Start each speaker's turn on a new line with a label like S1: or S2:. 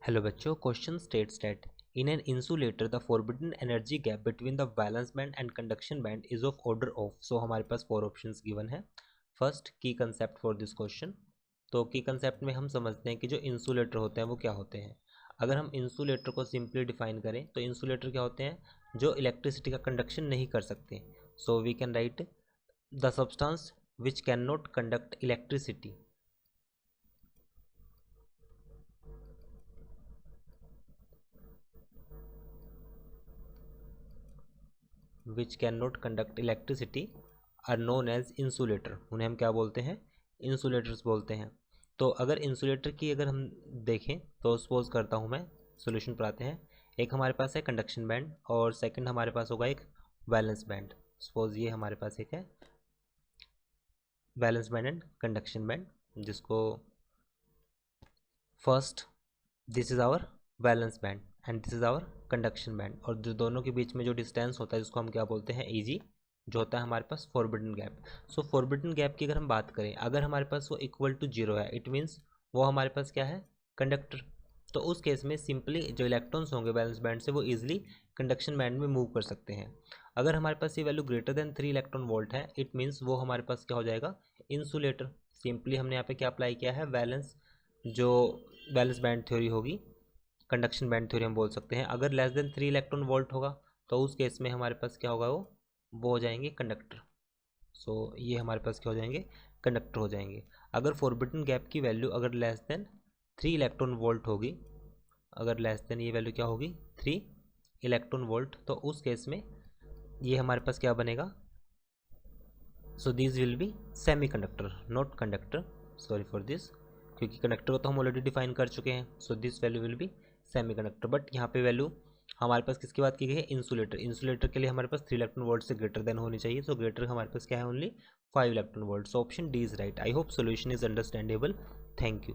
S1: Hello बच्चों, question states that in an insulator the forbidden energy gap between the valence band and conduction band is of order of. So हमारे पास four options given है। First key concept for this question. तो key concept में हम समझते हैं कि जो इंसुलेटर होते हैं वो क्या होते हैं। अगर हम इंसुलेटर को सिंपली डिफाइन करें तो इंसुलेटर क्या होते हैं, जो इलेक्ट्रिसिटी का कंडक्शन नहीं कर सकते। So we can write the substance which can not conduct electricity, which can not conduct electricity are known as insulator. उन्हें हम क्या बोलते हैं, इंसुलेटर्स बोलते हैं। तो अगर इंसुलेटर की अगर हम देखें तो सपोज करता हूँ मैं, सोल्यूशन पर आते हैं। एक हमारे पास है कंडक्शन बैंड और सेकंड हमारे पास होगा एक वैलेंस बैंड। सपोज ये हमारे पास एक है valence band and conduction band, जिसको first this is our valence band and this is our conduction band, और जो दोनों के बीच में जो डिस्टेंस होता है जिसको हम क्या बोलते हैं, ईजी, जो होता है हमारे पास फॉरबिडन गैप। सो फॉरबिडन गैप की अगर हम बात करें, अगर हमारे पास वो इक्वल टू जीरो है, इट मीन्स वो हमारे पास क्या है, कंडक्टर। तो उस केस में सिंपली जो इलेक्ट्रॉन्स होंगे बैलेंस बैंड से वो इजिली कंडक्शन बैंड में मूव कर सकते हैं। अगर हमारे पास ये value greater than 3 electron volt है, इट मीन्स वो हमारे पास क्या हो जाएगा, इंसुलेटर। सिंपली हमने यहाँ पे क्या अप्लाई किया है, बैलेंस, जो बैलेंस बैंड थ्योरी होगी, कंडक्शन बैंड थ्योरी हम बोल सकते हैं। अगर लेस देन 3 इलेक्ट्रॉन वोल्ट होगा तो उस केस में हमारे पास क्या होगा, वो हो जाएंगे कंडक्टर। सो ये हमारे पास क्या हो जाएंगे, कंडक्टर हो जाएंगे। अगर फॉरबिडन गैप की वैल्यू अगर लेस देन 3 इलेक्ट्रॉन वोल्ट होगी, अगर लेस देन ये वैल्यू क्या होगी, 3 इलेक्ट्रॉन वोल्ट, तो उस केस में ये हमारे पास क्या बनेगा, so this will be semi conductor not conductor. Sorry for this, क्योंकि कंडक्टर को तो हम ऑलरेडी डिफाइन कर चुके हैं। So this value will be semi conductor. But यहाँ पे वैल्यू हमारे पास किसकी बात की गई है, इंसुलेटर। इंसुलेटर के लिए हमारे पास 3 इलेक्ट्रॉन वोल्ट से ग्रेटर देन होनी चाहिए। सो ग्रेटर हमारे पास क्या है, only 5 electron volt. So option D is right. I hope solution is understandable. Thank you.